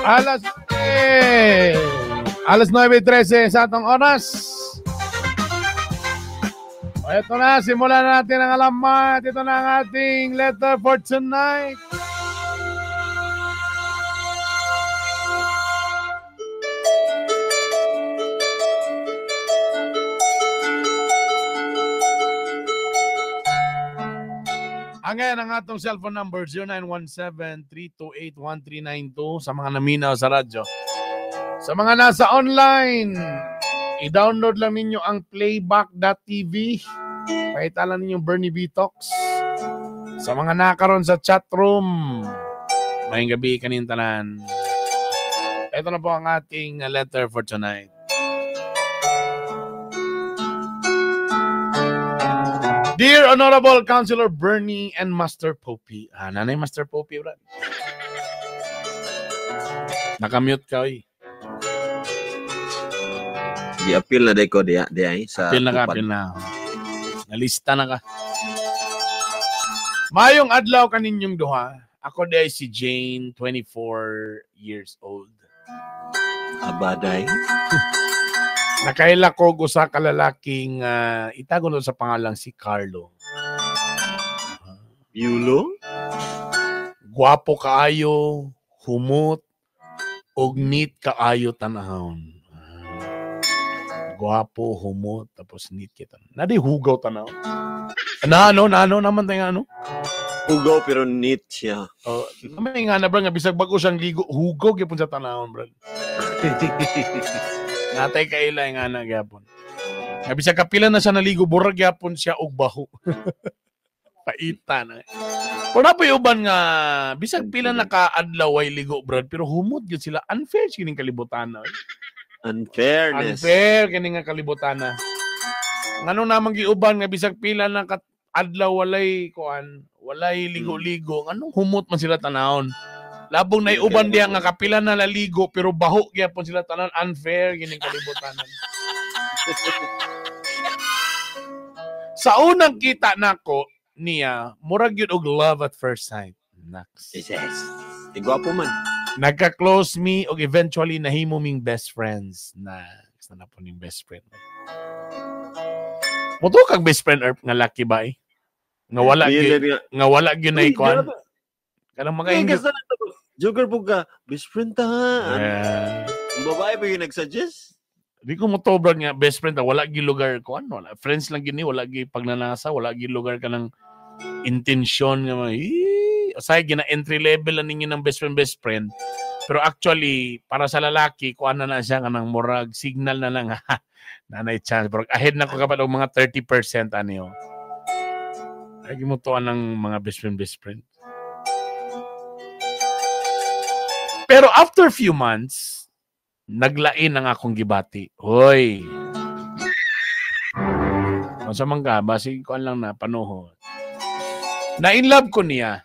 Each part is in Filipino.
Alas 9:13 sa atong oras. O, ito na, simulan natin ang alamat. Ito na ang ating letter for tonight. Ang ngayon ang atong cellphone number 0917-328-1392 sa mga naminaw sa radyo. Sa mga nasa online, i-download lang ninyo ang playback.tv. Pakita lang ninyo Bernie Vitox. Sa mga nakaroon sa chat room, maying gabi kanin tanan. Ito na po ang ating letter for tonight. Dear Honorable Councilor Bernie and Master Poppy. Nanay Master Poppy, bro. Nakamute ka, oy. Di-appeal na ko di ay sa appeal na. Nalista na ka. Mayong adlaw kaninyong duha. Ako di si Jane, 24 years old. Abaday. Nakaila ko sa kalalaking itago no sa pangalang si Carlo. Yulo? Gwapo kaayo, humot, ug neat kaayo tanahon. Gwapo, humot, tapos neat kita. Nadi hugaw tanaw. Ano naman tayo ano? Hugaw pero neat siya. Oh, may nga na bro nga bisag bago siyang ligo, hugaw gyapon sa tanahon, bro. Natay kaila nga na gyapon. Nga bisag kapila na siya naligo, burag gyapon siya og baho. Paita na. Kung na po yung uban nga, bisag pila naka-adlaw ay ligo, bro, pero humot yun sila. Unfair sining kalibutan na. Unfairness. Unfair kining nga kalibutan na. Ngano namang giuban nga bisag pila naka-adlaw walay kuan, walay ligo-ligo. Anong humot man sila tanahon? Labong na iuban diya nga kapila na naligo pero baho gyapon sila tanan. Unfair gining kalibutan. Sa unang kita nako niya, murag yun og love at first sight. Naks. Yes. Igwapo man. Nagka-close me og eventually nahimo ming best friends. Naks na po ning best friend. Muto kag best friend nga laki ba eh? Nga wala gyud na ikuan. Kanang mga English. Joker po ka, best friend ta. Babae ba yung nag-suggest? Di ko motobran nga best friend ta, wala gyud lugar kuan, wala friends lang gini, wala gyud pagnanasa, wala gyud lugar ka ng intensyon nga asay gina entry level na ninyo ng best friend. Pero actually para sa lalaki kuan na siya kanang murag signal na lang nanay chance. Pero ahead na ko kapag og mga 30% ano. Ay gimutuan ng mga best friend. Pero after few months, naglain ang akong gibati. Hoy. Masa man ka, basi kuan lang na panuhod. Na-inlove ko niya.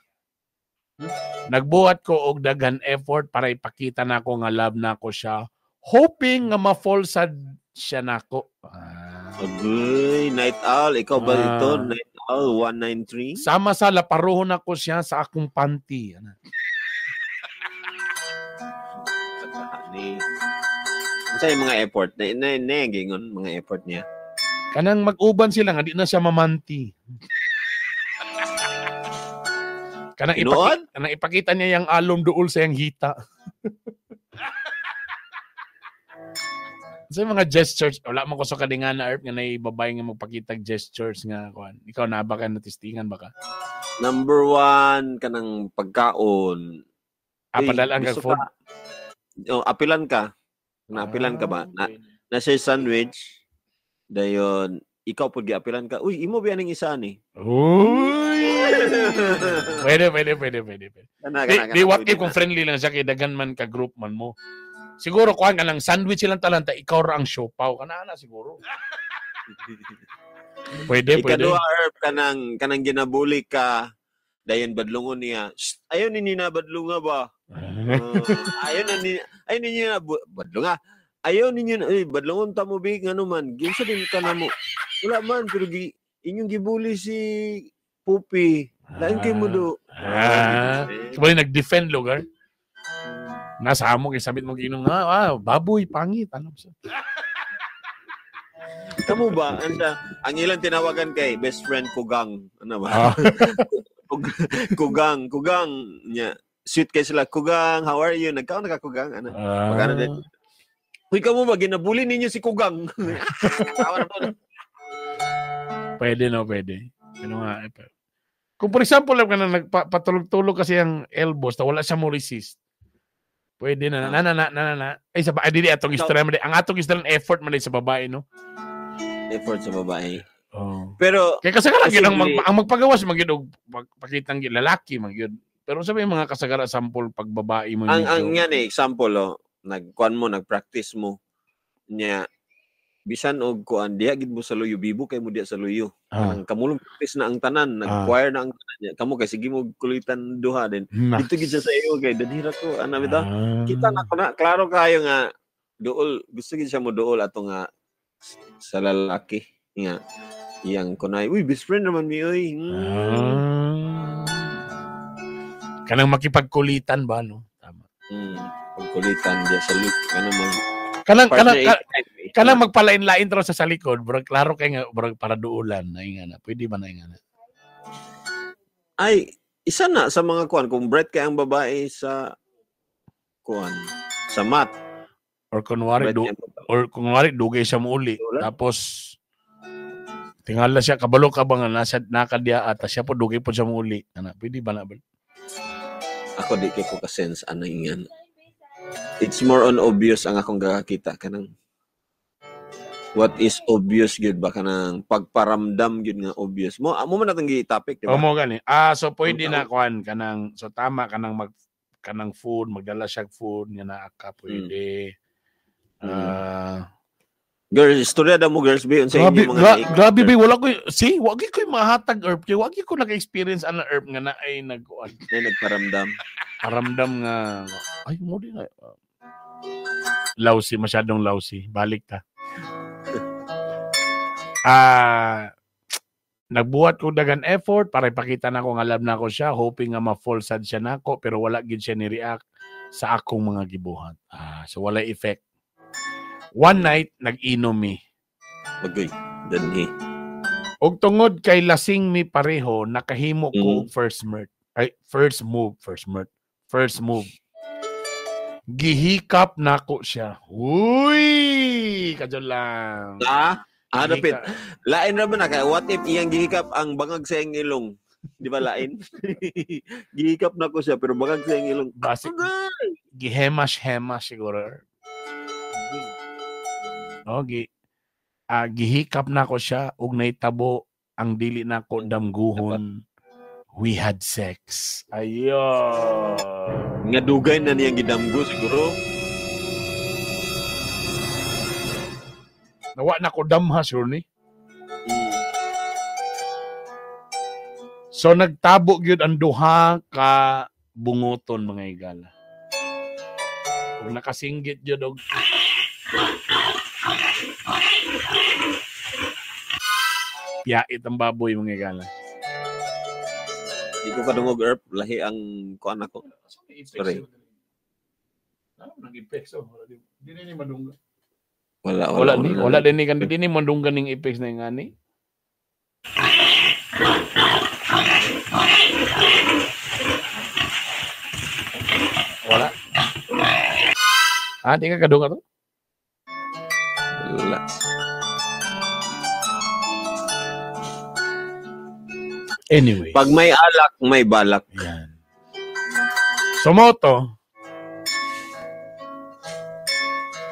Nagbuhat ko og daghan effort para ipakita na ako nga love na ako siya. Hoping nga ma-fall sad siya nako. Agoy, night owl. Ikaw ba ito? Night owl 193? Sama sa laparuhon ako siya sa akong panty. Sa mga effort na gingon mga effort niya. Kanang mag-uban sila nga di na siya mamanti. Kanang ipakita niya yung alom duol sa yung hita. Sa mga gestures, wala man ko sa kadingan na Earth nga naibabay nga magpakita gestures nga kuan. Ikaw na ba ka natistingan ba ka? Number 1 kanang pagkaon. Padalaan ka food. Apilan ka. Naapilan ka ba? Na siya sandwich. Dayon, ikaw po giapilan ka. Uy, imo ba ning isa ni? Uy! Pwede. Di what if kung friendly lang siya kay dagan man ka group man mo. Siguro kuan ka lang sandwich silang talanta, ikaw ra ang siopaw kana siguro. Pwede. Ikaduha herb kanang ginabuli ka. Dayon badlungon niya. Ayaw ninyo na badlunga ba? Ayaw ninyo na badlunga. Ayaw ninyo na badlungon ta mo big ano man. Ginsa din ka na mo. Wala man pero inyong gibuli si Pupi. Lain kay mo do. Sabay nag-defend lugar. Nasa amo kay sabit mo ginong baboy pangit ano sa. Kamu ba ang ilang tinawagan kay best friend Kugang ano ba? Kugang nya sweet kay sila Kugang, how are you? Nagkaon ka Kugang ano? Magana din. Uy, kamu ba ginabuli ninyo si Kugang? Pwede no, pwede. Ano nga kung for example lang ka na nagpatulog-tulog kasi ang elbows, wala siya mo resist. Pwede na. Ay, dili atong istorya mo. Ang atong istorya ng effort mo sa babae, no? Effort sa babae. Oh. Pero, kaya kasagaran yun, ang magpagawas, magyun, pakitang lalaki, magyun. Pero sabi yung mga kasagaran, sample, pag babae mo. Ang yan example, nag-practice mo, niya, bisan og kuan diha gid mo sa luyo bibo kay mo diha sa luyo kanang kamulong practice na ang tanan nag-choir na ang tanan niya kamo kay sige mo kulitan duha din dito gid sa iyo kay dadira ko ana bitaw kita na klaro kayo nga duol gusto gid siya mo duol ato nga sa lalaki nga iyang kunay uy best friend naman mi oy kanang makipagkulitan ba no tama pagkulitan diha sa luyo ano man kanang magpalain-lain tro sa likod, bro. Klaro kay nga bro para duulan na ingana. Pwede ba na ingana? Ay, isa na sa mga kuan kung bright kay ang babae sa kuan sa mat or kunwari dugay siya mo uli. Tapos tingala siya kabalo ka ba nga nasa nakadya at siya po dugay po siya mo uli. Ana, pwede ba na ba? Ako di kay ko ka sense ana ingana. It's more on obvious ang akong gakita kanang what is obvious gyud ba kanang pagparamdam gyud nga obvious mo man natong gi-topic diba mo gani so pwede na kuan kanang so tama kanang food magdala siya food nga naa ka pwede girls istorya da mo girls be unsa inyo mga grabe be wala ko wagi ko mahatag herb kay wagi ko naka-experience ana herb nga naay nagkuan nagparamdam nga ay mo din lousy masyadong lousy balik ta nagbuhat ko dagan effort para ipakita na ko nga love na ko siya hoping nga ma-fall sad siya nako pero wala gid siya ni-react sa akong mga gibuhat so wala effect one night nag-inom mi bagay danhi og tungod kay lasing mi pareho nakahimo ko first move gihikap nako siya uy kadyo lang dapit. Lain ra ba na kay what if iyang gihikap ang bangag sa iyang ilong? Di ba lain? Gihikap na ko siya pero bangag sa iyang ilong. Basic. Gihemas siguro. Okay. Gihikap na ko siya ug naitabo ang dili nako damguhon. We had sex. Ayo. Nga dugay na niyang gidamgo siguro. Nawa na ko damha sure ni. So nagtabo gyud ang duha ka bungoton mga igala. Kung nakasinggit gyud og piyait ang baboy mga igala. Di ko kadungog herb lahi ang kuan ako. Sorry. Nag-effects di ni madungga. Wala din ni kan di ni mandunggan ning effects na ngani. Wala. Di ka kadunga to? Wala. Anyway. Pag may alak, may balak. Yan. Sumoto.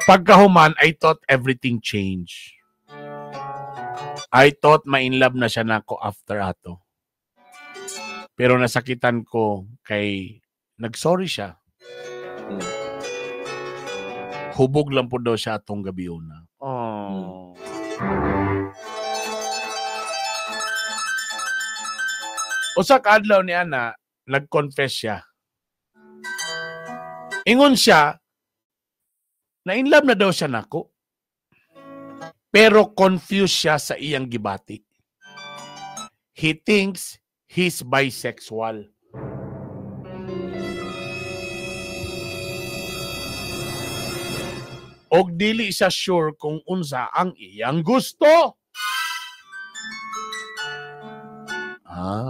Pagkahuman, I thought everything changed. I thought ma-inlove na siya nako after ato. Pero nasakitan ko kay nagsorry siya. Hubog lang po daw siya atong gabi una. Oh. Usa ka adlaw ni ana, nag-confess siya. Ingon siya, na-inlove na daw siya nako. Pero confused siya sa iyang gibati. He thinks he's bisexual. og dili siya sure kung unsa ang iyang gusto.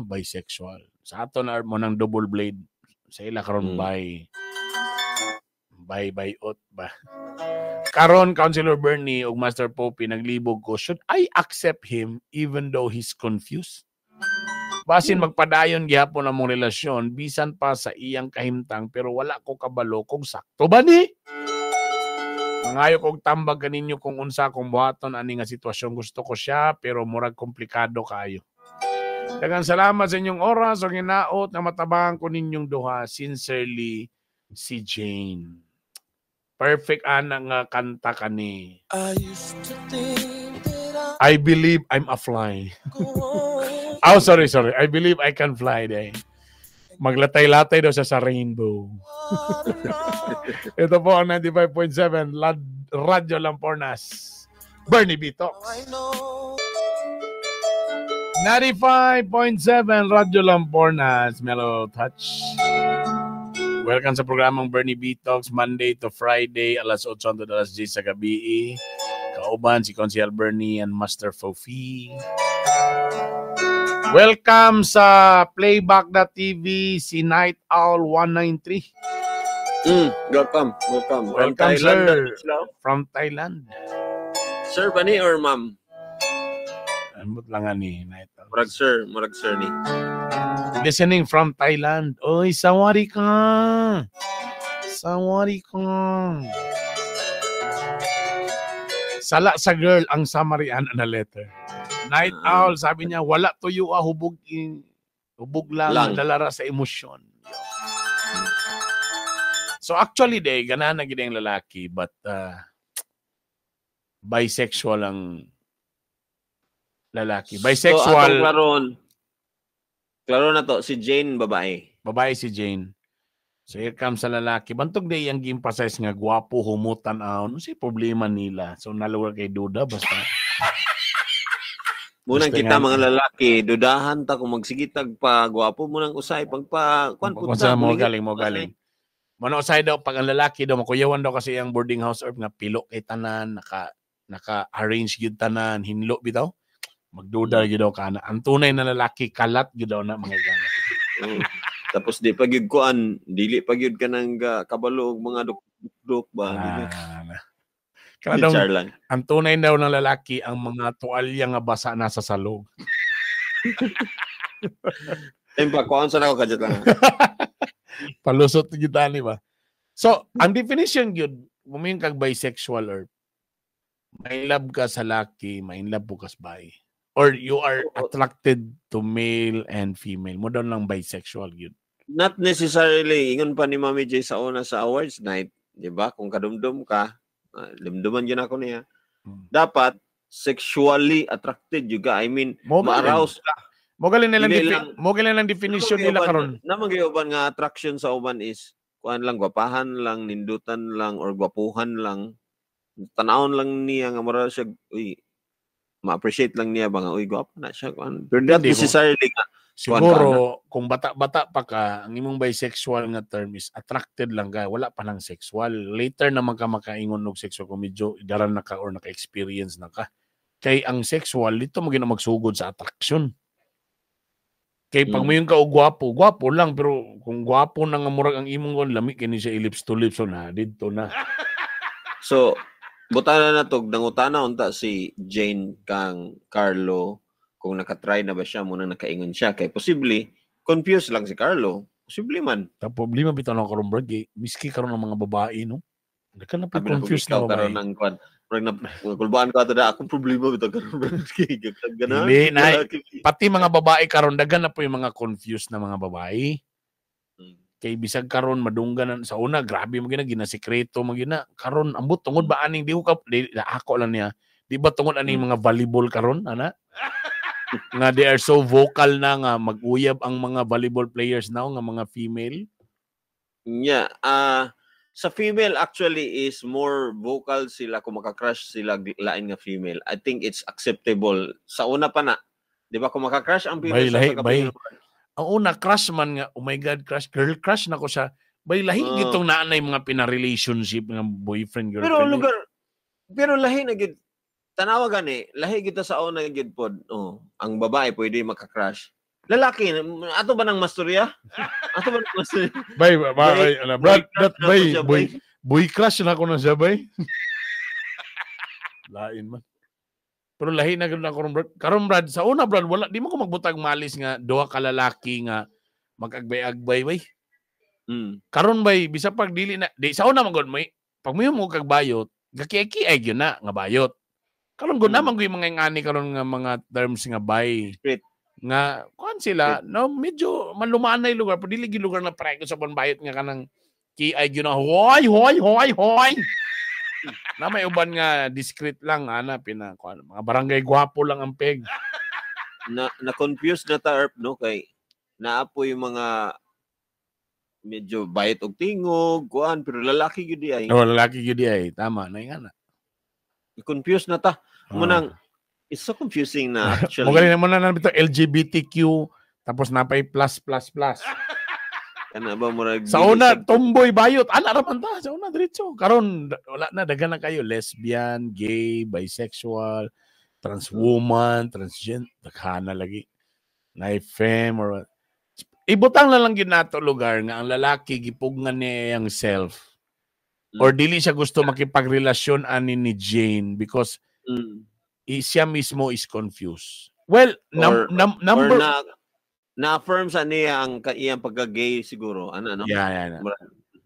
Bisexual. Sa ato na mo ng double blade. Sa ila karon bayot ba. Karon Councilor Bernie ug Master Poppy naglibog ko, should I accept him even though he's confused? Basin magpadayon gihapon ang mong relasyon bisan pa sa iyang kahimtang pero wala ko kabalo kung sakto ba ni. Mangayo kog tambag kaninyo kung unsa kung buhaton ani nga sitwasyon, gusto ko siya pero murag komplikado kayo. Daghang salamat sa inyong oras o hinaot na matabangan ko ninyong duha. Sincerely, si Jane. Perfect ana nga kanta kani. I believe I'm a fly. Sorry. I believe I can fly day. Maglatay-latay daw siya sa rainbow. Ito po ang 95.7 Radyo Lampornas. Bernie B. Talks. 95.7 Radyo Lampornas. Mellow Touch. Welcome sa programang Bernie B. Talks, Monday to Friday, alas 8 hangtod alas 10 sa gabi. Kauban si Consiel Bernie and Master Fofi. Welcome sa Playback.tv, si Night Owl 193. Welcome. Welcome, Thailand, sir. From Thailand. Sir ba ni or ma'am? Ambot lang ni Night Owl. Murag sir ni. Listening from Thailand. Oy, sawari ka. Sala sa girl ang Samarian na letter. Night Owl, sabi niya, wala tuyo hubog lang. Dalara sa emosyon. So actually, ganahan na gid ang lalaki, but bisexual ang lalaki. Bisexual. So, klaro na to, si Jane, babae. Babae si Jane. So here comes sa lalaki. Bantog day ang gi-emphasize nga gwapo, humutan ano si problema nila. So naluwag kay duda basta. Munang kita mga lalaki, dudahan ta kung magsigitag pa gwapo mo nang usay pagpa mo galing. Mano usay daw pag ang lalaki daw makuyawan daw kasi ang boarding house or nga pilo kay tanan, naka-arrange gyud tanan, hinlo bitaw. Magduda gyud daw kana. Ang tunay na lalaki kalat gyud daw na mga gana. Tapos di pag gyud kuan, dili pag gyud kanang kabalo og mga duk ba. Kanang ang tunay daw ng lalaki ang mga tuwalya nga basa nasa salog. Tempa kuan sa nako kadto lang. Palusot gyud ani ba. So, ang definition gyud, mumin kag bisexual or may love ka sa laki, may love po ka sa bae. Or you are attracted to male and female. Mo daw lang bisexual yun. Not necessarily. Ingon pa ni Mami J sa una sa awards night. Diba? Kung kadumdum ka, dumduman yun ako niya. Dapat sexually attracted juga. I mean, ma-arouse ka. Mo galing nilang definition nila karon. Namang gyuban nga attraction sa uban is kuan lang, gwapahan lang, nindutan lang, or gwapuhan lang. Tanawon lang niya nga mura siya, ma-appreciate lang niya ba nga, gwapo na siya. Pero not necessarily nga. Siguro, kung bata-bata pa ka, ang imong bisexual nga term is attracted lang ka, wala pa lang sexual. Later naman ka makaingon ng sexual kung medyo daran na ka or naka-experience na ka. Kay ang sexual, dito mo magsugod sa attraction. Kay pag mo yung ka o gwapo lang, pero kung gwapo na nga murag ang imong lami, kini siya lips to lips, so na, dito na. So, butana na to, nangutana unta si Jane kang Carlo kung nakatry na ba siya muna nakaingon siya. Kay posible, confused lang si Carlo. Posible man. Ang problema bitaw na karon brad, miski karon ng mga babae, no? Naka na confused na babae. Karon ng kwan. Kulbaan ko ata akong problema bitaw karon brad. Pati mga babae karon daghan na po yung mga confused na mga babae. Kay bisag karon madunggan sa una grabe mo ginasikreto mo karon ambot tungod ba aning di ako lang niya di ba tungod aning mga volleyball karon ana nga they are so vocal na nga mag-uyab ang mga volleyball players now nga mga female. Sa female actually is more vocal sila kung maka-crush sila lain nga female. I think it's acceptable sa una pa na di ba kung maka-crush ang female ang una, crush man nga, oh my God, girl crush na ko siya. Bay, lahi gitong naanay mga pina-relationship ng boyfriend, girlfriend. Pero Pero lahi na gid tanawa gani, lahi kita sa una gid pod. Ang babae pwede maka-crush. Lalaki, ato ba nang masturya? Ato ba nang masturya? Brad, boy crush na ako na siya, bay. Lain man. Pero lahi na gano'n ako, Brad. Karon, Brad, sa una, Brad, wala, di mo ko magbutag malis nga, duha ka lalaki nga, mag-agbay-agbay, bay. Karon, bay, bisa pag dili na, di, sa una, magod, may, pag mo kag bayot, gaki-ay yun na, nga bayot. Karon, gud naman ko yung mga ingani karon nga mga terms nga bay. Nga, kuhan sila, no, medyo malumaan na yung lugar, pero dili yung lugar na prego sa panbayot nga kanang ki-ay yun na, hoy! Na may uban nga discreet lang ana mga barangay gwapo lang ang peg. Na confused na ta no kay naapoy yung mga medyo bayot og tingog kuan pero lalaki gyud ay. Lalaki gyud ay tama na nga na. Confused na ta. Munang it's so confusing na actually. Magaling naman na bitaw LGBTQ tapos napay plus. Kana ba murag sa una tomboy bayot ana ra man ta sa una diretso karon wala na daghan na kayo lesbian, gay, bisexual, trans woman, transgender daghana lagi na femme or ibutang na lang gid nato lugar nga ang lalaki gipugngan niya ang self or dili siya gusto makipagrelasyon ani ni Jane because siya mismo is confused. Well, number na-affirm sa niya ang iyang pagka-gay siguro. Ano? Yeah.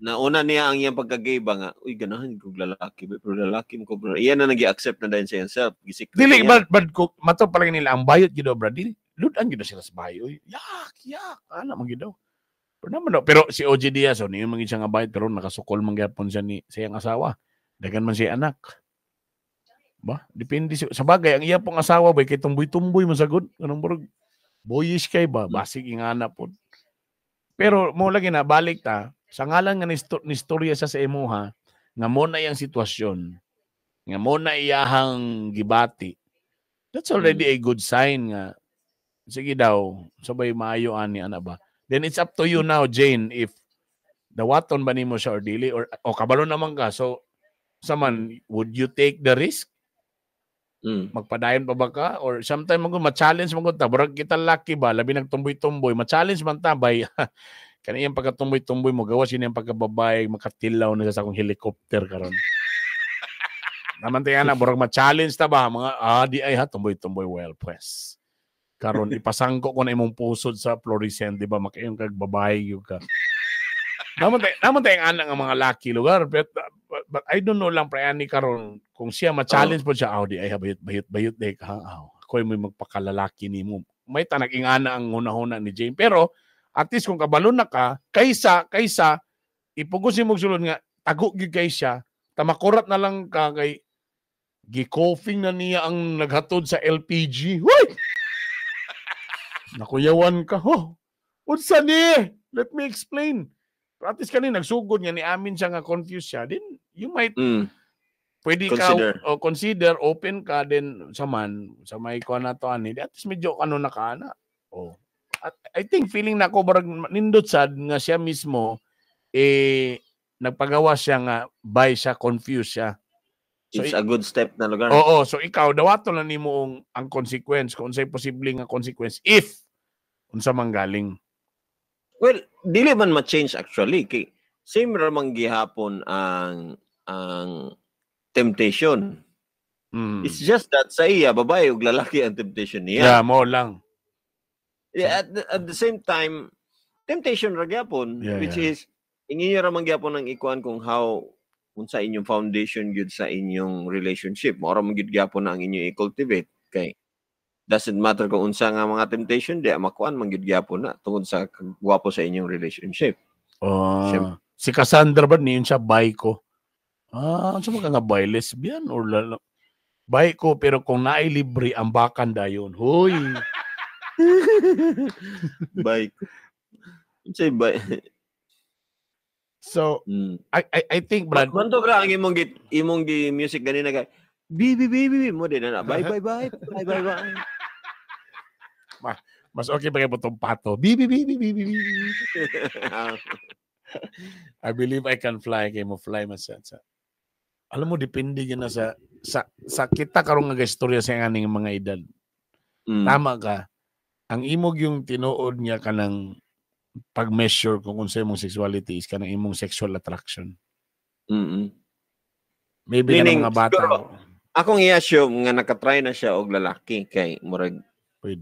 Nauna niya ang iyang pagka-gay ba nga, uy, ganahan kong lalaki. Pero lalaki mo ko, bro. Iyan na nag-i-accept na dahil sa himself. Dili, but mato pala nila, ang bayot gido, bro. Dili, ludan gido sila sa bayo. Yak. Ano, magidaw. Pero si OG Diaz, niyo maging siya nga bayot, pero nakasukol mangyapon siya ni sa iyang asawa. Dagan man siya anak. Ba? Depende sa bagay. Ang iya pong asawa, ba, kay tumboy-tumboy masagod. Anong burog? Boyish kay ba? Basig ingana po. Pero mo lagi na balik ta sa ngalan nga ni istorya sa imuha nga mo na iyang sitwasyon nga mo na iyahang gibati. That's already a good sign nga sige daw sabay maayo ani ana ba. Then it's up to you now, Jane, if dawaton ba nimo siya or dili or kabalo naman ka. So saman would you take the risk? Magpadayon pa ba ka? Or sometime ma-challenge mo ta. Barag kita laki ba? Labi nagtumboy-tumboy. Ma-challenge man tabay. Kaniyang pagkatumboy-tumboy mo. Gawas yun yung pagkababay. Makatilaw na sa akong helicopter karon. Naman tayo na. Barag ma-challenge ta ba? Mga, di ay ha. Tumboy-tumboy. Well, pues. Karon ipasangko ko na imong pusod sa fluorescent. Di ba? Makayong kagbabay yung ka. Naman tayo anak ng mga laki lugar. But I don't know lang prayani karon kung siya ma-challenge po siya, di ay bayot day ka. Ako may magpakalalaki nimo. May tanag ingana ang hunahuna ni Jane. Pero at least kung kabalo na ka, kaysa ipugusin mo sulod nga tago gyud kay siya, tamakurat na lang ka kay gi-coughing na niya ang naghatod sa LPG. Hoy! Nakuyawan ka. Unsa ni? Let me explain. Pero at least kanina nagsugod nga ni amin siya nga confused siya. Then you might pwede consider. Consider open ka din sa may kuha na to ani. At least medyo ano na ka na. I think feeling na ko barag nindot sad nga siya mismo nagpagawa siya nga by siya confused siya. So, it's a good step na lugar. Oo, so ikaw dawato na nimo ang consequence kung unsay posible nga consequence if unsa man galing. Well, dili man ma-change actually. Same ramang gihapon ang temptation. It's just that sa iya, babae ug lalaki ang temptation niya. Yeah, mo lang. Yeah, at the same time, temptation ra gyapon, which is inyo ramang gyapon ang ikuan kung how unsa inyong foundation gyud sa inyong relationship. Mao ra man gyud gyapon ang inyo i-cultivate kay doesn't matter kung unsa nga mga temptation, di makuan man gyud gyapon na tungod sa gwapo sa inyong relationship. Si Cassandra ba niyon siya bay ko? Unsa man nga bay lesbian or bay ko pero kung naay libre ang bakan dayon. Hoy. Bay ko. Unsay bay? So, I think Brad, manto bra ang imong music ganina kay bibi mo din na bye. Mas okay pa kay butong pato. Bibi. I believe I can fly kay mo fly man sa. Alam mo depende yan na sa sa kita karong nga istorya sa nganing mga edad. Tama ka. Ang imog yung tinuod niya kanang pag-measure kung unsa imong sexuality is kanang imong sexual attraction. Maybe kanang mga bata. Akong i-assume nga nakatry na siya og lalaki kay murag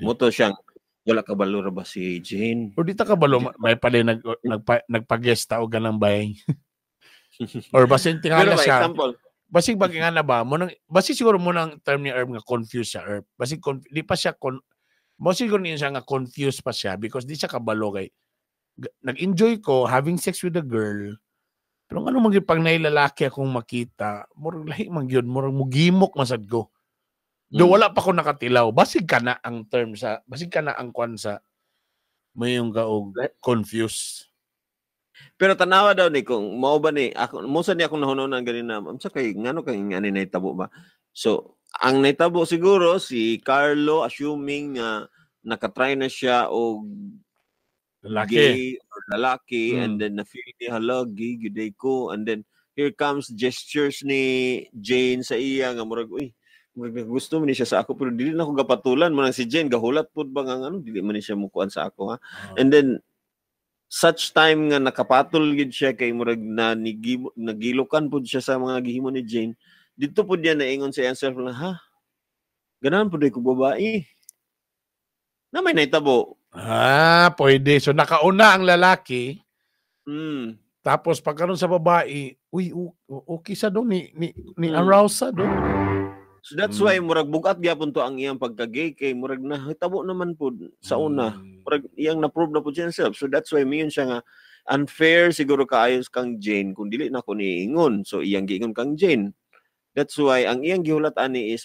muto siyang wala kabalo ra ba si Jane? O di ta kabalo may pala nagpagesta og ganang bay. Or basin tingala siya. Basig bagay nga na ba mo nang basi siguro mo nang term ni Herb nga confused siya Herb. Basig di pa siya mo siguro niya siya nga confused pa siya because di siya kabalo kay nag-enjoy ko having sex with a girl. Pero ano man pag nailalaki akong makita, murag lahi man gyud, murag mugimok masad ko. Do wala pa ko nakatilaw. Basig ka na ang term sa, basig ka na ang kwan sa mayong kaog confused. Pero tanawa daw ni kung mao ba ni ako mo sa ni akong nahunonan ganina, unsa kay ngano kay ani nahitabo ba? So, ang nahitabo siguro si Carlo assuming nakatry na siya og gay or lalaki and then na-feel ni hala gay gyud ko and then here comes gestures ni Jane sa iya nga murag gusto man siya sa ako pero dili na ako gapatulan mo nang si Jane gahulat pud ba nga ano dili man siya mukuan sa ako ha. And then such time nga nakapatol gid siya kay murag na nagilukan pud siya sa mga gihimo ni Jane didto pud niya naingon sa himself na ha ganahan pud ko babae na may naitabo. Pwede. So, nakauna ang lalaki. Tapos, pagkaroon sa babae, okay sa doon. Ni arouse sa doon. So, that's why, murag bugat gyapon to ang iyang pagka-gay kay murag nahitabo naman po sa una. Murag iyang na-prove na po siya himself. So, that's why, miyon siya nga, unfair siguro kaayos kang Jane kung dili na ko niingon. So, iyang giingon kang Jane. That's why, ang iyang gihulat ani is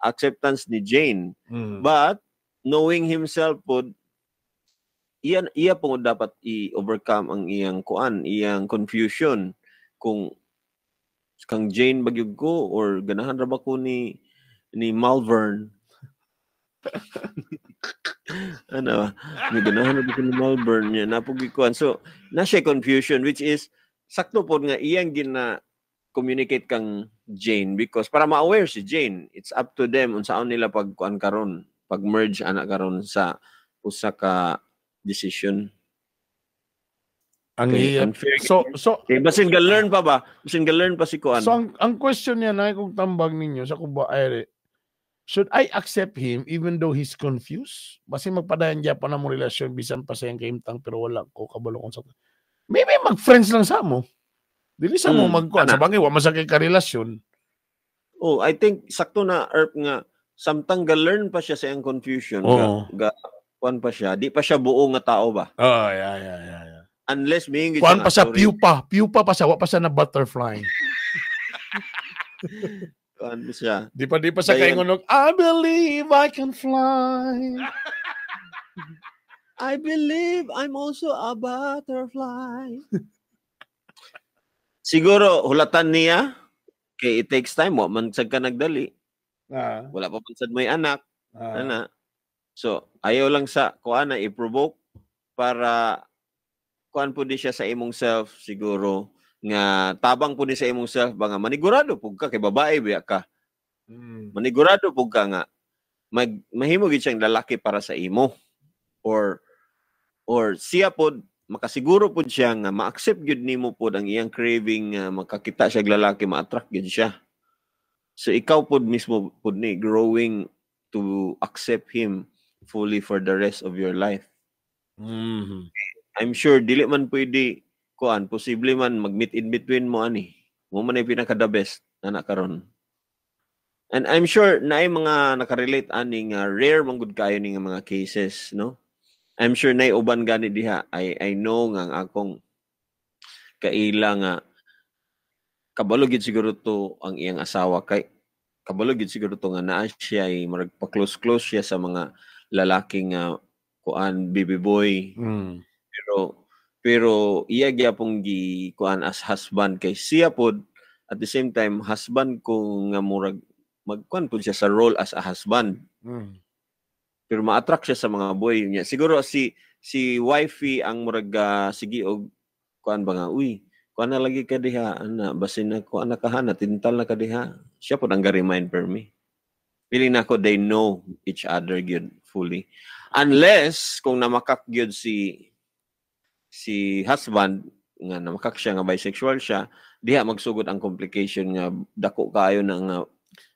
acceptance ni Jane. But, knowing himself po, iya po dapat i-overcome ang iyang iyang confusion kung kang Jane bagyog ko or ganahan ra ba ko ni Malvern. Ano, may ganahan ra ba ko ni Malvern niya napugikuan. So, na siya confusion which is sakto po nga iyang communicate kang Jane because para ma-aware si Jane, it's up to them unsaon nila pagkuan karon, pag-merge ana karon sa usa ka decision. Basin ga-learn pa ba? Basin ga-learn pa si Kuan. So, ang question niya na kung tambag ninyo sa kuba ay should I accept him even though he's confused? Basin magpadayon diya pa na mo relasyon bisan pa sa iyang kaimtang pero wala ko kabalo kung sa maybe mag-friends lang sa mo. Dili sa mo magkuan sa bangay wa masakay ka relasyon. Oh, I think sakto na Erp nga samtang ga-learn pa siya sa iyang confusion kuan pa siya, di pa siya buo nga tao ba? Yeah. Unless may kuan pa siya pupa pa siya, wa pa siya na butterfly. Kuan pa siya. Di pa siya kaingon I believe I can fly. I believe I'm also a butterfly. Siguro hulatan niya kay it takes time wa man sad ka nagdali. Wala pa man sad may anak. Ana. So, ayaw lang sa kuan na i-provoke para kuan po di siya sa imong self siguro nga tabang po di sa imong self ba nga manigurado pug ka kay babae biya ka. Manigurado pug ka nga mahimo gid siyang lalaki para sa imo or siya pod makasiguro pod siya nga ma-accept gyud nimo pod ang iyang craving nga makakita siya lalaki ma-attract gyud siya. So ikaw pod mismo pod ni growing to accept him fully for the rest of your life. I'm sure dili man pwede kuan posible man mag-meet in between mo ani. Mo man ay pinaka the best na karon. And I'm sure naay mga nakarelate ani nga rare man gud kayo ning mga cases, no? I'm sure naay uban gani diha. I know nga akong kaila nga kabalo gid siguro to ang iyang asawa kay kabalo gid siguro to nga naa siya ay magpa-close siya sa mga lalaking kuan baby boy. Pero iya gyapong gi kuan as husband kay siya pod at the same time husband ko nga murag magkuan pod siya sa role as a husband. Pero ma-attract siya sa mga boy niya. Siguro si wifey ang murag sige og kuan ba nga kuan na lagi ka diha ana basin na ko ana kahana tintal na ka diha. Siya pud ang ga-remind per me. Feeling nako they know each other gyud fully. Unless kung namakak gyud si husband nga namakak siya nga bisexual siya, diha magsugod ang complication nga dako kaayo na nga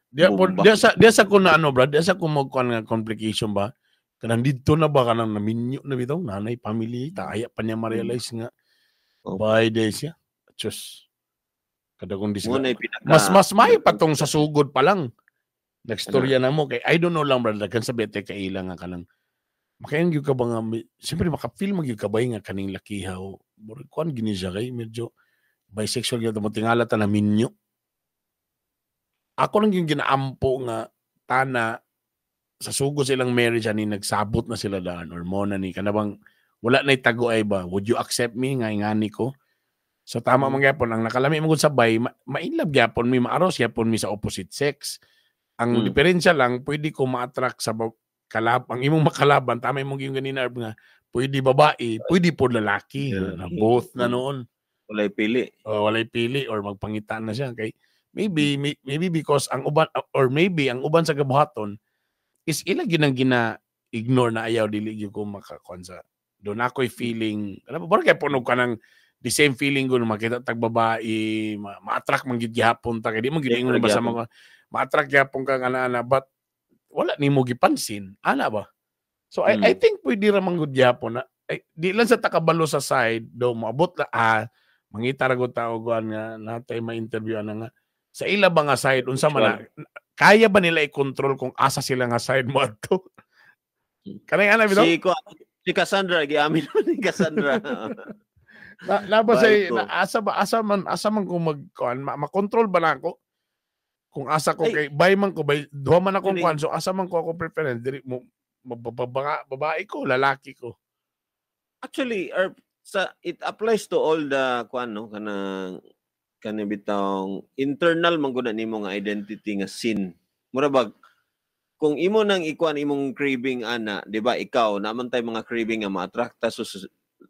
Dia sa ko na ano, brad, dia sa ko mo kuan nga complication ba? Kanang dito na ba kanang naminyo na bitaw nanay family ta aya pa niya ma-realize nga by days siya. Diyos. Kada kung mas may patong sa sugod pa lang. Nagstorya na mo kay I don't know lang brad kan sa bete kaila nga kanang makayan gyud ka ba nga siyempre maka-feel mo gyud ka ba nga kaning lakihaw. Murag kuan gini siya kay medyo bisexual gyud mo tingala ta na minyo. Ako lang yung ginaampo nga tana sa sugod silang marriage ani nagsabot na sila daan or mo na ni kanabang wala na itago ay ba would you accept me nga ingani ko. So tama man gyapon ang nakalami mo gud sabay ma-inlove gyapon mi maaros gyapon mi sa opposite sex. Ang diferensya lang pwede ko ma-attract sa ang imong makalaban tama imong yung ganina nga pwede babae, pwede po lalaki. Both na noon. Walay pili. Walay pili or magpangitaan na siya kay maybe because ang uban or maybe ang uban sa gabuhaton is ila ginang gina-ignore na ayaw dili gyud ko makakuan sa doon ako'y feeling alam mo ba kay punog ka ng the same feeling ko makita tag babae ma-attract man gyud gihapon ta kay di mo gyud ingon basta ma-attract gyapon ka ana but wala nimo gipansin ana ba so I think pwede ra man gyud gihapon na di lang sa takabalo sa side do moabot na mangita ra gud tao guan nga natay ma-interview ana nga sa ila ba nga side unsa man kaya ba nila i-control kung asa sila nga side mo adto kanay ana bitaw si Cassandra giamin ni Cassandra Laba say asa man ko magkuan makontrol ba na ako kung asa ko kay bay man ko bay duha man akong kuan so asa man ko ako preference diri mo babae ko lalaki ko actually it applies to all the kuan no kanang bitong internal man gud nimo nga identity nga sin mura bag kung imo nang ikuan imong craving ana di ba ikaw naman tay mga craving nga ma-attracta so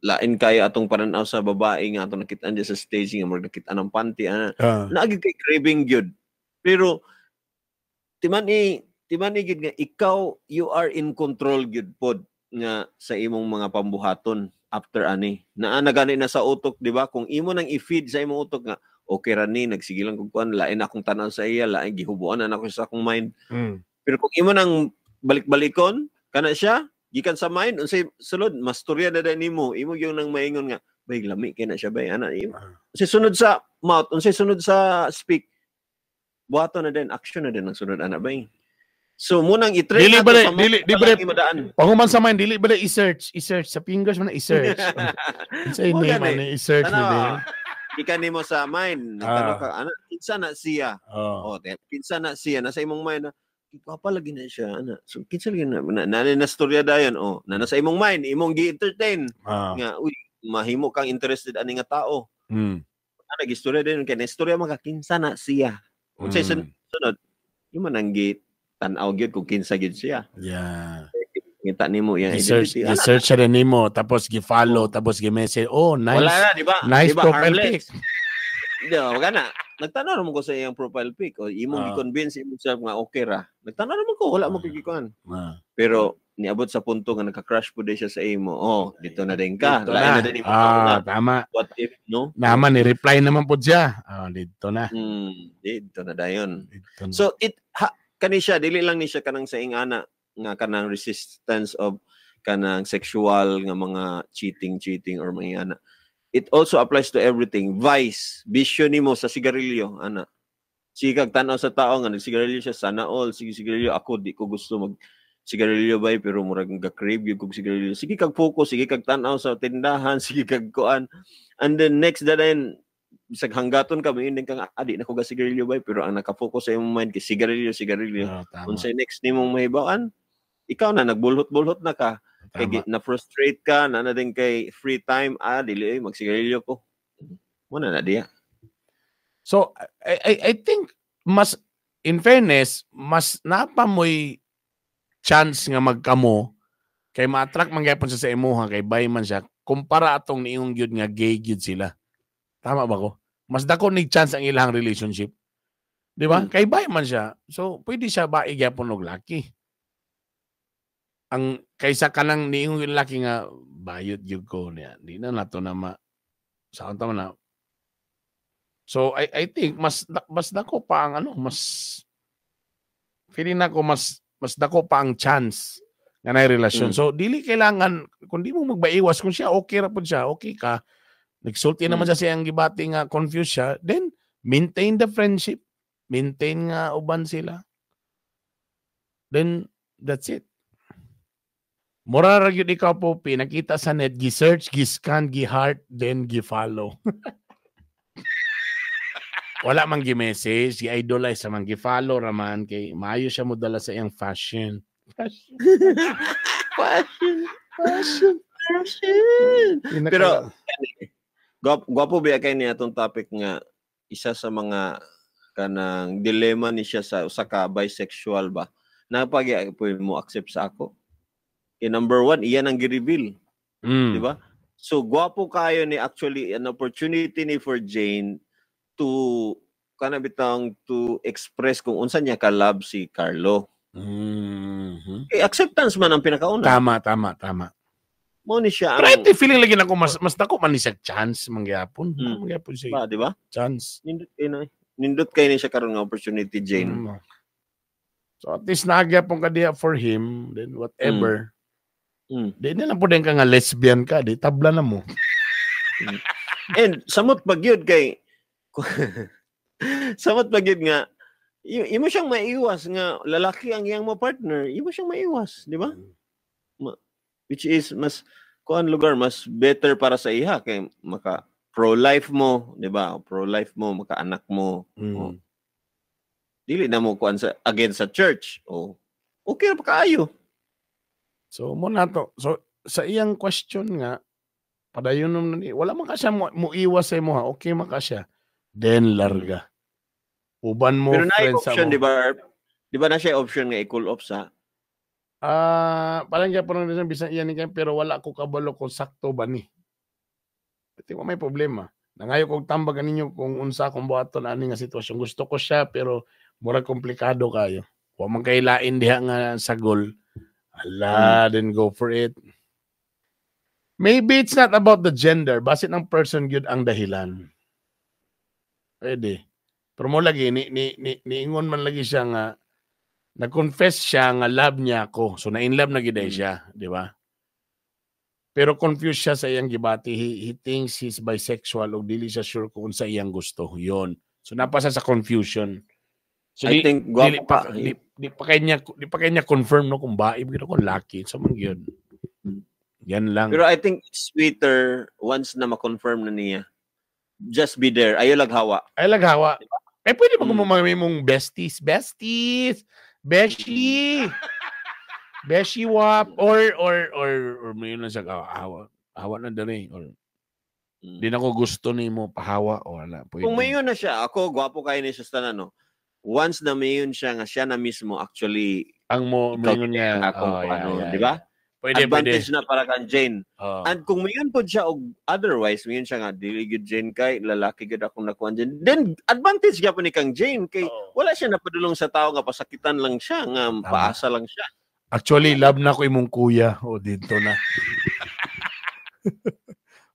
lain kayo atong pananaw sa babae nga atong nakita sa stage nga murag nakita ng panty ana naagi kay craving gyud pero timan gid nga ikaw you are in control gyud pod nga sa imong mga pambuhaton after ani naa gani na sa utok di ba kung imo nang i-feed sa imong utok nga okay ra ni nagsigilan kog kuan lain akong tanaw sa iya lain gihubuan na ako sa akong mind pero kung imo nang balik-balikon kana siya gikan sa mind unsay sulod masturya na nimo imo yung nang maingon nga bay lami kay na siya bay ana imo unsay sunod sa mouth unsay sunod sa speak buhaton na din action na din ang sunod ana bay so munang i-train nato sa dili panguman sa mind dili ba i-search sa fingers man i-search unsay name man i-search na ikan nimo sa mind nagtanong ka ana kinsa na siya kinsa na siya nasa imong mind papa lagi na siya ana so kinsa lagi na storya dayon na sa imong mind imong gi-entertain nga uy mahimo kang interested ani nga tao ana gistorya din kay na istorya mga kinsa na siya unsay sunod imo nang tan-aw gyud kung kinsa gyud siya kita nimo yang identity search ra nimo tapos gi-follow tapos gi-message nice wala na di ba nice profile pic di ba kana nagtanong naman ko sa iyang profile pic o imong i-convince imong nga okay ra nagtanong naman ko wala mo kikikuan pero niabot sa punto nga nagka-crush po siya sa imo dito na din ka lain na din tama what if no naman ni reply naman po siya dito na dito na dayon so kani siya dili lang ni siya kanang sa ingana nga kanang resistance of kanang sexual nga mga cheating or mga ana it also applies to everything vice bisyo nimo sa sigarilyo ana sigag tan-aw sa tao nga nagsigarilyo siya sana all sige sigarilyo ako di ko gusto mag sigarilyo bay pero murag ga-crave gyud kog sigarilyo sige kag focus sige kag tan-aw sa tindahan sige kag kuan and then next then bisag hanggaton ka mainding kang adi na ko ga sigarilyo bay pero ang naka-focus sa imong mind kay sigarilyo unsay next nimong mahibaw-an ikaw na nagbulhot-bulhot na ka kay na-frustrate ka na din kay free time dili magsigarilyo ko muna na diya so I think mas in fairness mas napamoy chance nga magkamo kay ma-attract man gyapon sa imuha kay bay man siya kumpara atong niong gyud nga gay gyud sila Tama ba ko? Mas dako ni chance ang ilang relationship. Di ba? Kay bay man siya. So, pwede siya ba igyapon og laki. Ang kaysa kanang niingong yung laki nga bayot gyud ko niya. Di na nato na sa tama na. So, I think mas dako pa ang mas feeling nako mas dako pa ang chance nga na relasyon. So, dili kailangan kung di mo magbaiwas kung siya okay ra pud siya, okay ka. Nagsulti naman siya siyang gibati nga confused siya, then maintain the friendship. Maintain nga uban sila. Then, that's it. Mura ra gyud ikaw po, nakita sa net, gi-search, gi-scan, gi-heart, then gi-follow. Wala man gi-message, gi-idolize man, gi-follow raman, kay maayo siya mo dala sa iyang fashion. Fashion. Pero, gwapo ba kay niya itong topic nga, isa sa mga kanang dilema ni siya sa usa ka bisexual ba na pag mo accept sa ako number 1 iyan ang gi-reveal di ba so gwapo kayo ni actually an opportunity ni for Jane to kanabitang to express kung unsa niya ka love si Carlo acceptance man ang pinakauna tama mo ni siya pero ito feeling lagi nako mas dako man ni siya chance mangyapon mangyapon siya di ba chance nindot kayo niya karon nga opportunity, Jane. So at least nagyapon ka diya for him, then whatever. Di na lang po din ka nga lesbian ka, di tabla na mo. And samot pagyud kay samot pagyud nga imo siyang maiwas nga lalaki ang iyang mo partner, imo siyang maiwas, di ba? Which is mas kuan lugar mas better para sa iha kay maka pro-life mo, di ba? Pro-life mo, maka-anak mo. Dili na mo kuan sa against sa church. Okay pa kaayo. So mo na to. So sa iyang question nga padayon wala man ka siya mo iwas sa mo ha. Okay man ka siya. Then larga. Uban mo pero friends option, mo. Di ba na siya option nga i-cool off sa? Parang kaya parang bisan iyan ni pero wala ko kabalo kung sakto ba ni. Pati ko may problema. Nangayo kong tambagan ninyo kung unsa kung buhaton ani nga sitwasyon. Gusto ko siya pero mura komplikado kayo. Wa man kay lain diha nga sa goal. Then go for it. Maybe it's not about the gender. Basit ng person gyud ang dahilan. Pwede. Pero mo lagi niingon man lagi siya nga nag-confess siya nga love niya ako. So na-in love na gid siya, di ba? Pero confused siya sa iyang gibati. He thinks he's bisexual o dili siya sure kung sa iyang gusto. Yon. So napasa sa confusion. So I think di pa kanya confirm no kung baib gid kung laki. So man gyud. Yan lang. Pero I think sweeter once na ma-confirm na niya. Just be there. Ayo laghawa. Diba? Pwede ba kung mong besties? Beshi wap or may na siya hawa na dali or di na ko gusto nimo pahawa o wala pwede. Kung mayon na siya, ako gwapo kay ni siya sa no. Once na mayon siya nga siya na mismo actually ang mayon niya di ba? Pwede advantage na para kan Jane. And kung mayon pod siya og otherwise mayon siya nga dili gyud Jane kay lalaki gyud akong nakuan Jane. Then advantage gyapon ni kang Jane kay wala siya napadulong sa tao nga pasakitan lang siya nga paasa lang siya. Actually, love na ko imong kuya. Dito na.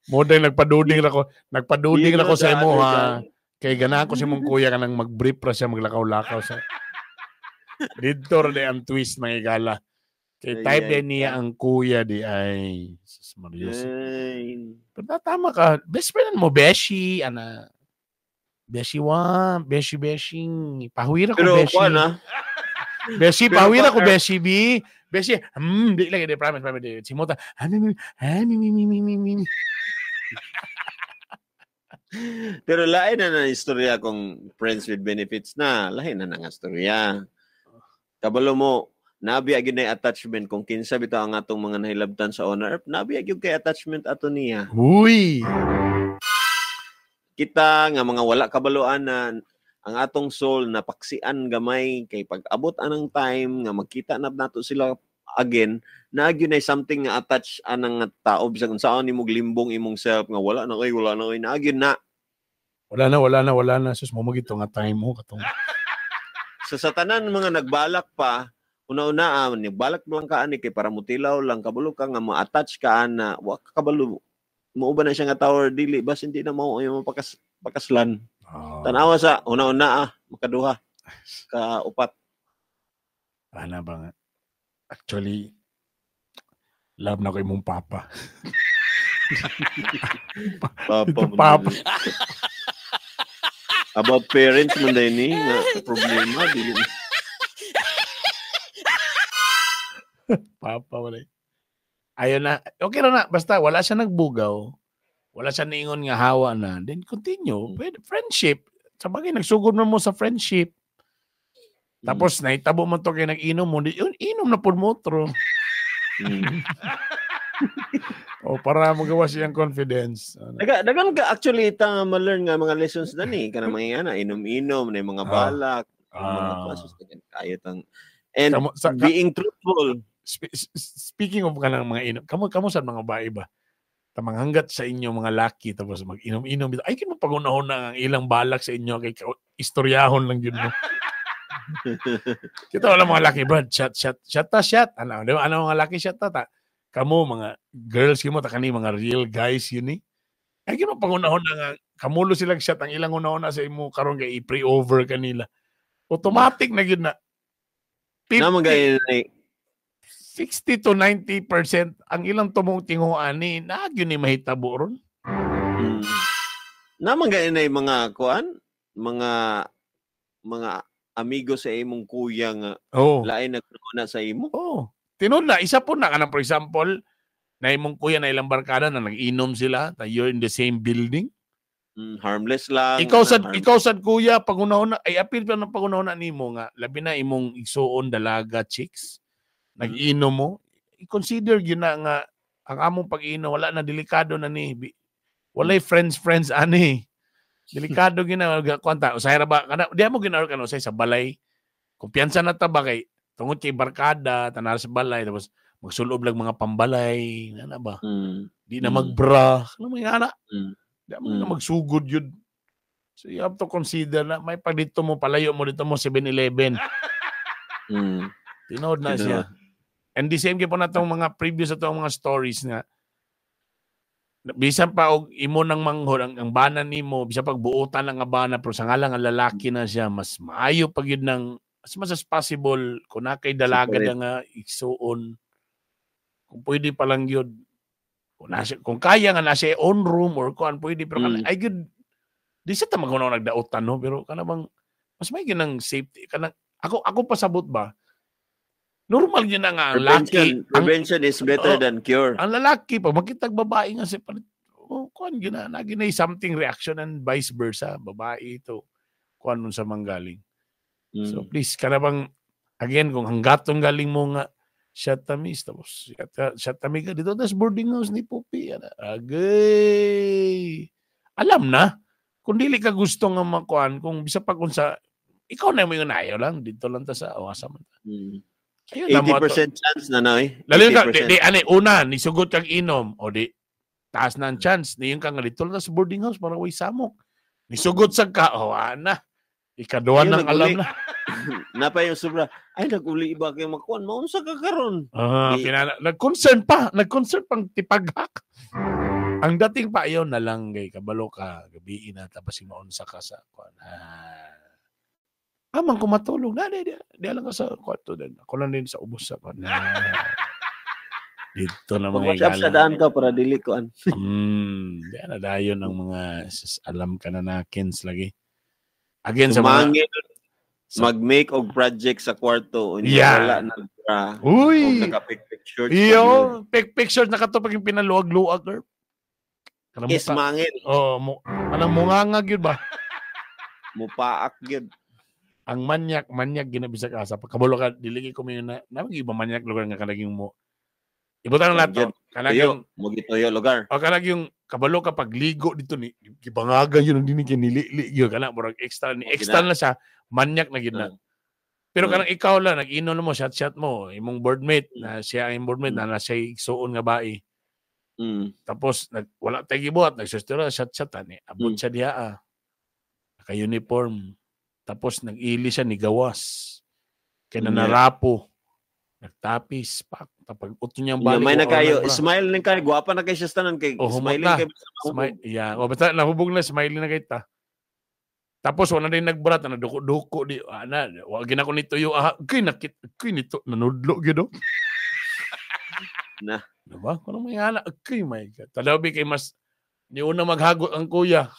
Modern nagpaduding na ko sa imo ha. Kay ganahan ko si imong kuya kanang mag-brief ra siya maglakaw-lakaw sa. Dito ra ang twist ng igala. Kay type din niya ang kuya di ay sus Marius. Pero tama ka. Best friend mo Beshi ana. Beshi pahuwira ko Beshi. Pero Beshi, pawira ko, Beshi, B. Beshi, di lagi, di promise, di. Simota, Pero lain na istorya kung friends with benefits na. Lain na nga istorya. Kabalo mo, nabiag yun na attachment kung kinsa bitaw ang atong mga nahilabtan sa honor. Nabiag yun kay attachment ato niya. Uy! Kita nga mga wala kabaluan na ang atong soul na paksian gamay kay pag-abot anang time nga magkita na nato sila again na gyud ay something nga attach anang tao bisag unsaon nimo glimbong imong self nga wala na kay na gyud na Wala na. Sus, mo magito nga time mo. Katong. Sa tanan mga nagbalak pa, una-una, nagbalak lang ka ani kay para mutilaw lang, kabalo ka nga ma-attach ka na, wa ka kabalo, mauba na siya nga tower, dili, bas hindi na mo yung pakaslan. Tanawa sa, una-una makaduha, ka-upat. Ana ba nga? Actually, love na ko imong papa. Papa. About parents man din ni nga problema dili. Papa wala. Ayun na. Okay ra na basta wala siya nagbugaw. Wala siya niingon nga hawa na. Then continue. Friendship. Sabagay nagsugod mo sa friendship. Tapos nahitabo mo to kay nag-inom mo. Inom na pud mo tro. O para magawa siyang confidence. Dagan ka actually ta ma-learn nga mga lessons na ni kanang mga ana inom-inom na mga balak, mga classes kayo tang and being truthful. Speaking of kanang mga inom, kamo sa mga bae ba? Tamang hanggat sa inyo mga laki tapos mag-inom-inom bitaw. Ay kimo pagunahon na ang ilang balak sa inyo kay istoryahon lang yun mo. Kita wala mga laki Brad, shot. Ano mga laki shot ta? Kamo mga girls kimo ta kani mga real guys yun ay kimo pangunahon na nga kamulo silang shot ang ilang una-una sa imo karon kay i-pre-over kanila automatic na gyud na 60 to 90% ang ilang tumong tinguan ni na gyud ni mahitabo ron. Naman gay na mga kuan mga amigo sa imong kuya nga lain naguna sa imo. Tinod na, isa po na kanang for example, na imong kuya na ilang barkada na nag-inom sila, you're in the same building. Harmless lang. Ikaw sad kuya, pagunahon na, ay apil pa ng pagunahon na nimo nga, labi na imong igsuon dalaga chicks, nag-inom mo, i-consider yun na nga, ang among pag-inom, wala na, delikado na ni, walay friends ani. Delikado gina, kwanta, usay ra ba, di mo ginaor ka no, usay sa balay, kumpiyansa na ta ba kay, tungod kay barkada, tanar sa balay, tapos magsulob lang mga pambalay, na ba? Di na magbra, ano mo yung anak? Di mo na magsugod yun. So you have to consider na may pag dito mo, palayo mo dito mo 7-Eleven. Tinood na siya. And the same po na itong mga previous itong mga stories nga, bisan pa og imo nang manghod ang bana nimo, bisan pag buutan lang nga bana, pero sa ngalang ang lalaki na siya, mas maayo pag yun ng as much as possible, kung nakay dalaga na nga, igsuon, kung pwede pa lang yun, kung kaya nga nasa own room or kung pwede, pero ay good, di sa tamang kung nagdaotan, no? Pero kanabang, mas may ginang safety, ako pasabot ba, normal yun na nga, ang laki. Prevention is better than cure. Ang lalaki, pag makitag babae nga, kung yun na, naginay something reaction and vice versa, babae ito, kung anong sa manggaling. So please, kanabang, again, kung hanggatong galing mo nga, shot tamis, tapos shot tamis ka dito, tapos boarding house ni Pupi. Agay! Alam na, kung dili ka gusto nga makuan, kung bisa pa kung sa, ikaw na mo yung nayo lang, dito lang ta sa awasa man. 80% chance na na eh. Lalo ka, una, nisugot kang inom, o di, taas na ang chance, niyon ka nga dito lang sa boarding house, para way samok. Nisugot sa ka, ana. Ikaduan ng alam na. Napa yung sobra. Ay, nag-uli iba kayo makuan. Maunsa ka karon. Nag-concern pang tipaghak. Ang dating pa ayaw na lang kay kabalo ka, gabi na, tapos maunsa ka sa kuan. Amang kumatulog. Di lang ka sa kwarto din. Ako lang din sa ubos sa kuan. Dito na mga WhatsApp sa daan ka para dili kuan. Di na dayon ng mga alam ka na nakins lagi. Again, mag-make og project sa kwarto. Wala na. Uy! Naka-picture. Picture na kato pag yung pinaluag-luag. Is mangin. Anong mungangag yun ba? Mupaak yun. Ang manyak ginabisa ka sa pagkabulo ka, diligi ko mo yun na, iba manyak lugar nga kanaging mo. Ibutan na lahat. Kanaging, mugitoyo lugar. O kanaging, kabalo ka pagligo dito ni gibangaga yun hindi kinili yun kana murag extra na siya manyak na gid na pero kanang ikaw lang nag-inom mo shot mo imong boardmate na siya ang boardmate na siya igsuon nga bae tapos wala tay gibuhat nagsustira shot ni abot siya diha naka-uniform. Tapos nag-ili siya ni gawas. Kaya Yeah. narapo. Nagtapis. Pak. Tapag uto niyang Yeah, balik. may na kayo. bra. Smile lang kayo. Guwapa na kayo siya tanan kay humot smiling na. kayo. Yeah. O basta nahubog na, smiling na kita. Tapos wala din nagbrat, na duko-duko di ana, wag gina ko nito yo nito nanudlo gyud. Na. Diba? Kung may ana, my God. Talabi kay mas ni una maghagot ang kuya.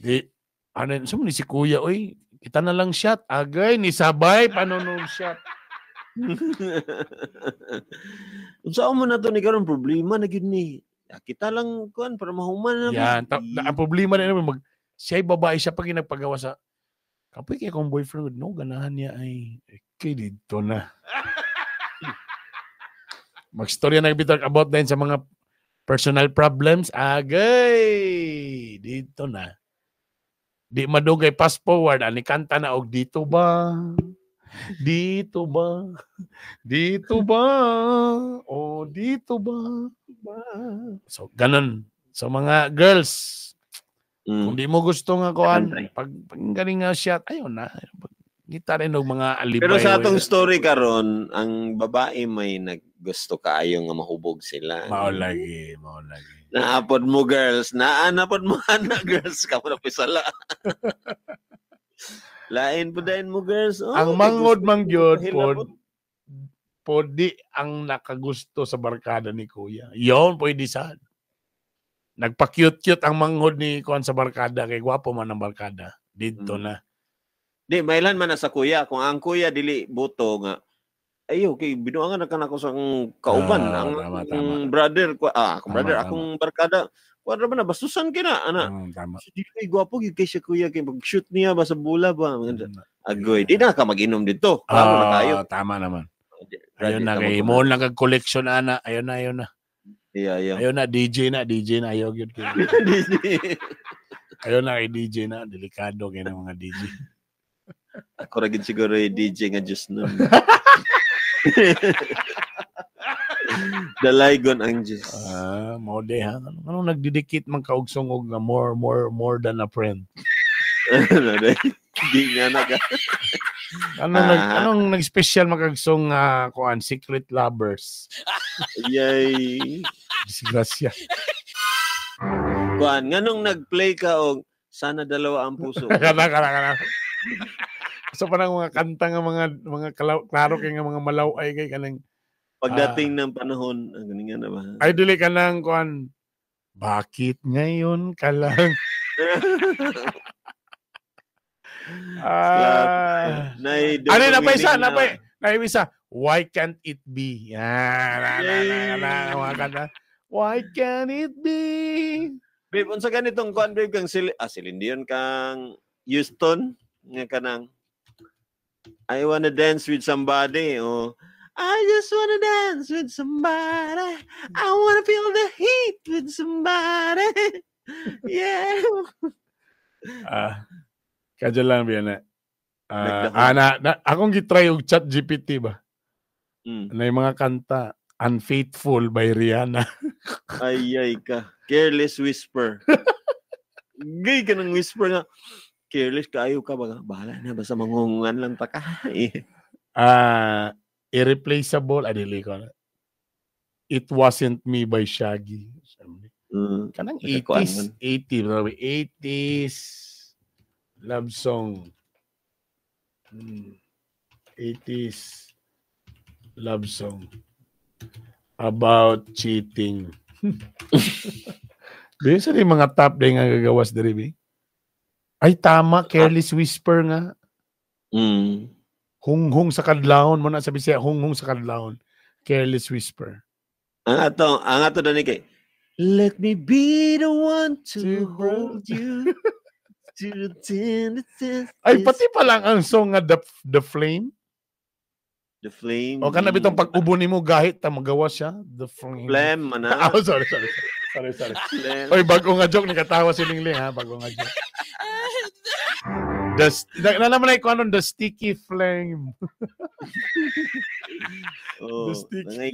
Di ano sa ni si kuya oy, kita na lang shot. Agay ni sabay panonog shot. Unsa mo na to ni karon problema na gyud ni. Kita lang kuan para mahuman na. Yan, ang problema na naman siya'y babae siya pag nagpagawa sa kapoy kaya kong boyfriend, no, ganahan niya ay kay dito na. Magstorya na bitak about din sa mga personal problems. Agay! Dito na. Di madugay fast forward. Ani kanta na og dito ba? Dito ba? Dito ba? O dito ba? So, ganun. So, mga girls, kung di mo gusto nga kuan, pag galing nga shot, ayun na. Kita rin ng mga alibay. Pero sa atong story karon, ang babae may naggusto kaayo nga mahubog sila. Mao lagi. Naapod mo girls, naanapod mo ana girls, ka mo na pisala. Lain po dahin mo girls. Oh, ang mangod mang gyud pod di ang nakagusto sa barkada ni kuya. Yon pwede sad. Nagpa-cute-cute ang manghod ni kuan sa barkada kay gwapo man ang barkada. Dito na. Di mailan man na sa kuya kung ang kuya dili buto nga. Ayo kay binuangan na kanako sa kauban ang tama. brother ko akong barkada. Kuadra ba na bastusan kina ana. Tama. Di kay gwapo gyud kay siya kuya kay mag-shoot niya ba sa bula ba. Agoy, di na ka mag-inom dito. Klaro na kayo. Tama naman. Ayun na kay mo lang kag collection ana. Ayun na. Yeah. Ayun na DJ na ayaw gyud kay. Ayun na kay DJ na delikado kay mga DJ. Ako ra gid siguro yung DJ nga just nun. Dalaygon ang Diyos. Mode ha. Anong nagdidikit man kaugsong og nga more than a friend. Di nga naga. Anong nag-special makagsong kuan Secret Lovers. Yay. Disgrasya. Kuan nganong nag-play ka og sana dalawa ang puso. Kana. So parang mga kanta nga mga klaro kay nga mga malaw-ay kay kanang pagdating ng panahon, ang ganingan na ba? Ay dili ka lang kuan. Bakit ngayon ka lang? Ano na pa isa? Why can't it be? Why can't it be? Babe, unsa ganitong kuan babe kang Celine Dion kang Houston nga kanang I wanna dance with somebody or I just wanna dance with somebody. I wanna feel the heat with somebody. Yeah. Kadyo lang biya na. Akong gitry og chat GPT ba? Na yung mga kanta. Unfaithful by Rihanna. Ay ka. Careless Whisper. Gay ka ng whisper nga. Careless kayo ka ba? Bahala na. Basta mangungungan lang ta ka. Irreplaceable. Adili ko na. It Wasn't Me by Shaggy. Kanang 80s love song. 80s love song about cheating. Di sa rin mga top day nga gagawas diri bi. Ay tama, Careless Whisper nga. Hung sa kadlawon mo na sabi siya, hung sa kadlawon. Careless Whisper. Ang ato dani kay let me be the one to hold you. Ay pati pa lang ang song nga The Flame. The Flame. O kana bitong pag-ubo nimo gahit ta magawa siya. The Flame. Flame mana. Oh, sorry. Oy, bago nga joke ni katawa si Lingling ha, bago nga joke. Nalaman na ko anong The Sticky Flame. The Sticky.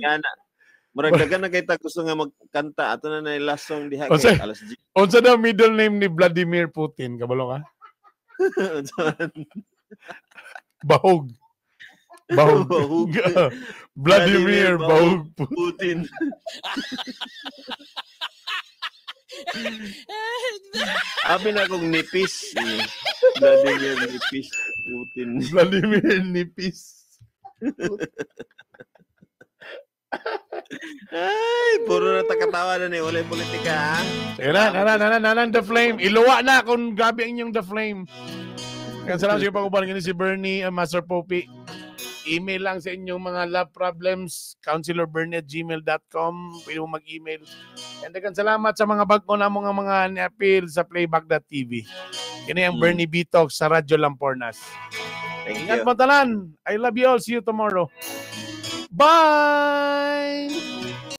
Murag dagan na kita gusto nga magkanta ato na na last song diha O, sir. kay alas 10. Unsa daw middle name ni Vladimir Putin? Kabalo ka? Bahog. Bahog. Vladimir Bahog Putin. Abi na kong nipis. Vladimir Nipis Putin. Vladimir Nipis. Ay, puro na takatawa na ni. Walay politika, ha? Sige na, The Flame. Iluwa na kung gabi ang inyong The Flame. Kaya salamat sa pag-uban si Bernie, Master Poppy. Email lang sa inyong mga love problems, counselorbernie@gmail.com. Pwede mo mag-email. And again, salamat sa mga bago na mga ni-appeal sa playback.tv. Kini ang Bernie B Talk sa Radyo Lampornas. Ingat mo tanan. I love you all. See you tomorrow. Bye!